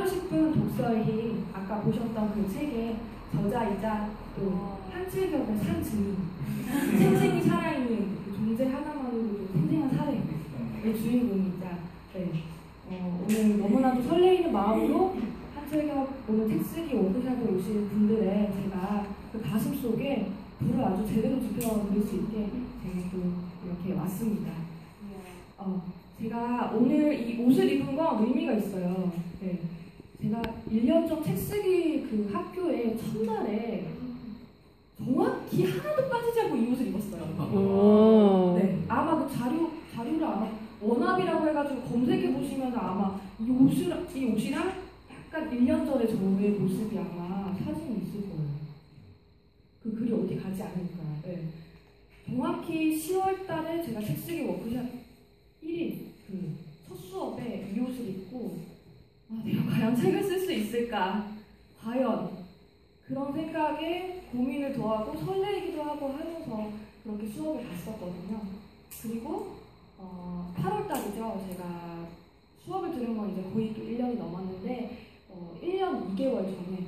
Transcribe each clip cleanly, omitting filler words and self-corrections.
하루 10분 독서의 힘, 아까 보셨던 그 책의 저자이자 또 한칠격의 산증인, 생생히 살아있는 그 존재 하나만으로도 생생한 사례의 주인공이자 오늘 너무나도 설레이는 마음으로 한칠격 오늘 책쓰기 워크숍에 오신 분들의 제가 그 가슴 속에 불을 아주 제대로 지펴드릴 수 있게 제가 또 이렇게 왔습니다. 제가 오늘 이 옷을 입은 건 의미가 있어요. 네. 제가 1년 전 책쓰기 그 학교에 첫날에 정확히 하나도 빠지지 않고 이 옷을 입었어요. 네. 아마 그 자료를 아마 원합이라고 해가지고 검색해 보시면 아마 이 옷이랑 약간 1년 전에 저의 모습이 아마 사진이 있을 거예요. 그 글이 어디 가지 않을까. 네. 정확히 10월 달에 제가 책쓰기 워크숍 1일 첫 수업에 이 옷을 입고 내가 과연 책을 쓸 수 있을까? 과연? 그런 생각에 고민을 더하고 설레이기도 하고 하면서 그렇게 수업을 갔었거든요. 그리고 8월 달이죠. 제가 수업을 들은 건 이제 거의 또 1년이 넘었는데 1년 2개월 전에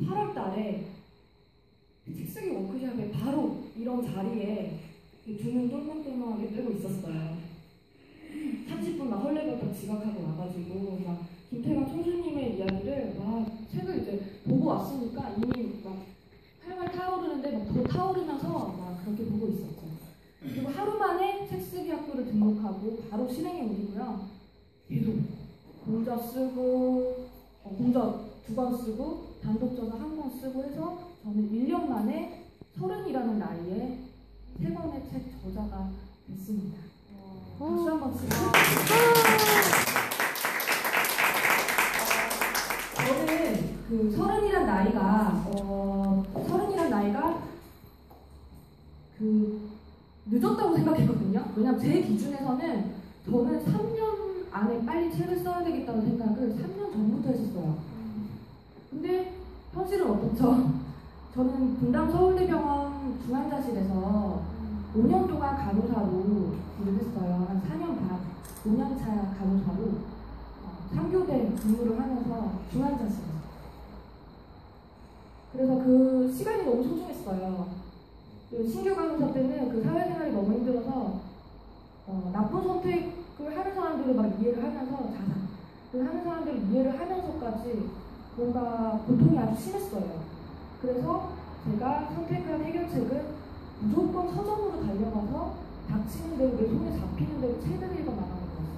8월 달에 책쓰기 워크숍에 바로 이런 자리에 두 눈 똘망똘망하게 뜨고 있었어요. 30분 막 헐레벌떡 지각하고 와가지고 막 김태관 총수님의 이야기를 막 책을 이제 보고 왔으니까 이미 막 활활 타오르는데 막 더 타오르면서 막 그렇게 보고 있었죠. 그리고 하루 만에 책쓰기 학교를 등록하고 바로 실행에 옮기고요. 계속 공저 쓰고 공저 2번 쓰고 단독저자 1권 쓰고 해서 저는 1년 만에 30이라는 나이에 3권의 책 저자가 됐습니다. 박수 한번 치고. 저는 그 30이란 나이가 그 늦었다고 생각했거든요. 왜냐면 제 기준에서는 저는 3년 안에 빨리 책을 써야 되겠다는 생각을 3년 전부터 했었어요. 근데 현실은 어떻죠? 저는 분당 서울대병원 중환자실에서 5년 동안 간호사로 일을 했어요. 한 4년 반, 5년차 간호사로 3교대 근무를 하면서 중환자실에서. 그래서 그 시간이 너무 소중했어요. 신규 간호사 때는 그 사회생활이 너무 힘들어서 나쁜 선택을 하는 사람들을 막 이해를 하면서 자살을 하는 사람들을 이해를 하면서까지 뭔가 고통이 아주 심했어요. 그래서 제가 선택한 해결책은 무조건 서점으로 달려가서 닥치는 대로 내 손에 잡히는 대로 책을 읽어 나가는 거였어요.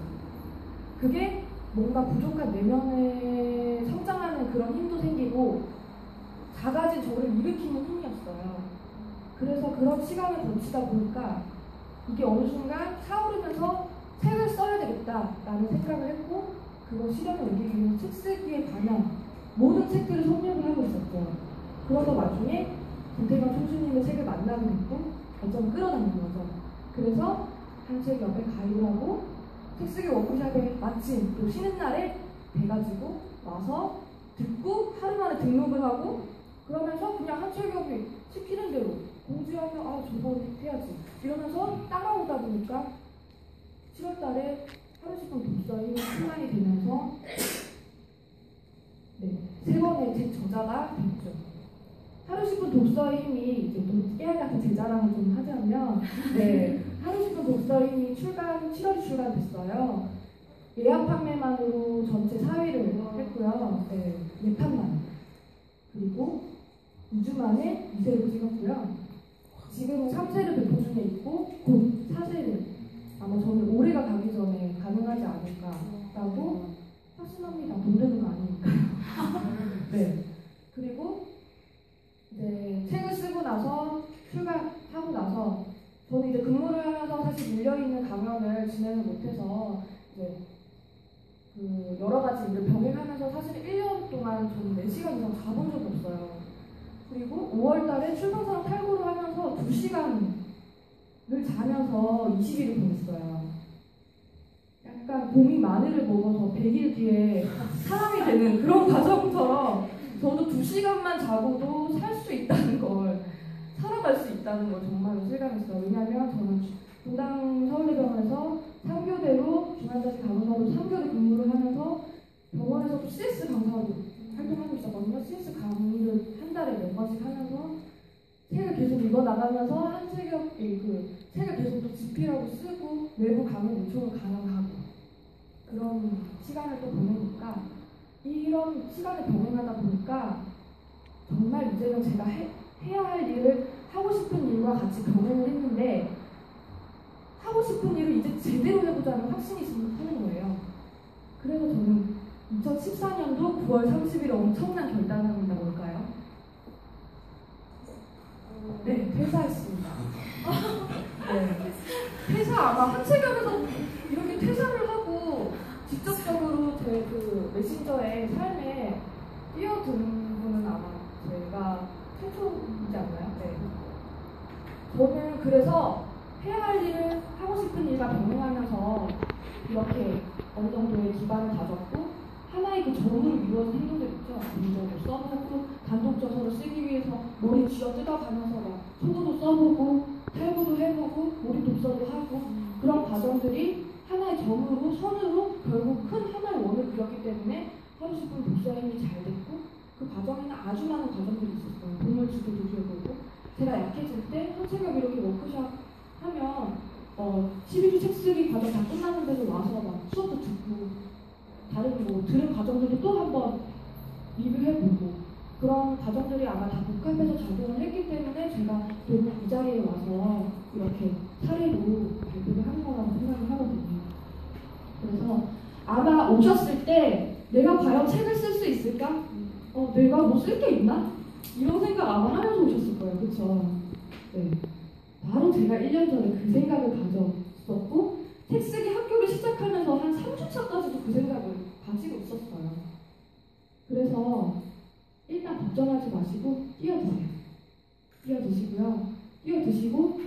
그게 뭔가 부족한 내면에 성장하는 그런 힘도 생기고 작아진 저를 일으키는 힘이었어요. 그래서 그런 시간을 거치다 보니까 이게 어느 순간 차오르면서 책을 써야 되겠다라는 생각을 했고 그걸 실현에 옮기기 위해서 책 쓰기에 관한 모든 책들을 섭렵을 하고 있었죠. 그러다 나중에 김태관 총수님의 책을 만나게 됐고 어쩌면 끌어당긴 거죠. 그래서 한책협에 가입을 하고 책쓰기 워크숍에 마침 또 쉬는 날에 돼가지고 와서 듣고 하루 만에 등록을 하고 그러면서 그냥 한책협이 시키는 대로 공지하면 저거 해야지 이러면서 따라오다 보니까 7월 달에 하루 10분 독서에 출간이 되면서 3권의 책 저자가 됐죠. 하루 10분 독서의 힘이 이제 또 깨알 같은 제 자랑을 좀 하자면 하루 10분 독서의 힘이 7월에 출간됐어요. 예약 판매만으로 전체 4위를 했고요. 예판만. 그리고 2주 만에 2세를 찍었고요. 지금은 3세를 배포 중에 있고 곧 4세를 아마 저는 올해가 가기 전에 가능하지 않을까라고 확신합니다. 돈 되는 거 아니니까요. 그리고 이제 책을 쓰고 나서 출간하고 나서 저는 이제 근무를 하면서 사실 밀려있는 강연을 진행을 못해서 이제 그 여러 가지 일을 병행하면서 사실 1년 동안 저는 4시간 이상 자본 적이 없어요. 그리고 5월 달에 출판사랑 탈고를 하면서 2시간을 자면서 20일을 보냈어요. 약간 봄이 마늘을 먹어서 100일 뒤에 사람이 되는 그런 과정처럼 저도 2시간만 자고도 살 수 있다는 걸, 살아갈 수 있다는 걸 정말로 실감했어요. 왜냐하면 저는 분당 서울대병원에서 3교대로 중환자실 간호사로 3교대 근무를 하면서 병원에서도 CS 강사로 활동하고 있었거든요. CS 강의를 한 달에 몇 번씩 하면서 책을 계속 읽어 나가면서 한 책을 책을 계속 또 집필하고 쓰고 외부 강의 요청을 강연하고 그런 시간을 또 보내니까 이런 시간을 병행하다 보니까 정말 이제는 제가 해야 할 일을 하고 싶은 일과 같이 병행을 했는데 하고 싶은 일을 이제 제대로 해보자는 확신이 하는 거예요. 그래서 저는 2014년도 9월 30일에 엄청난 결단을 한다고 할까요? 네, 퇴사했습니다. 네. 퇴사 아마 한체결에서 이렇게 퇴사를 하고 직접적으로 제 그 메신저의 삶에 뛰어든 분은 아마 제가 최초이지 않나요? 네. 저는 그래서 해야 할 일을 하고 싶은 일과 병행하면서 이렇게 어느 정도의 기반을 다졌고 하나의 그 점으로 이루어진 행동들 있죠. 문제도 써보고 단독저서를 쓰기 위해서 머리 쥐어 뜯어가면서 막 초보도 써보고 탈구도 해보고 몰입 독서도 하고 그런 과정들이 하나의 점으로 선으로 결국 큰 하나의 원을 그렸기 때문에 하고 싶은 독서의 힘이 잘 됐고 그 과정에는 아주 많은 과정들이 있었어요. 동물치도 도전해보고 제가 약해질 때 한체가 이렇게 워크샵 하면 12주 책 쓰기 과정 다 끝났는데도 와서 막 수업도 듣고 다른 뭐 들은 과정들도 또 한번 리뷰해보고 그런 과정들이 아마 다 복합해서 작용을 했기 때문에 제가 결국 이 자리에 와서 이렇게 사례로 발표를 한 거라고 생각을 하거든요. 그래서 아마 오셨을 때 내가 과연 책을 쓸 수 있을까? 내가 뭐 쓸 게 있나? 이런 생각 아마 하면서 오셨을 거예요. 그쵸? 네. 바로 제가 1년 전에 그 생각을 가졌었고 책 쓰기 학교를 시작하면서 한 3주차까지도 그 생각을 가지고 있었어요. 그래서 일단 걱정하지 마시고 뛰어드세요. 뛰어드시고요. 뛰어드시고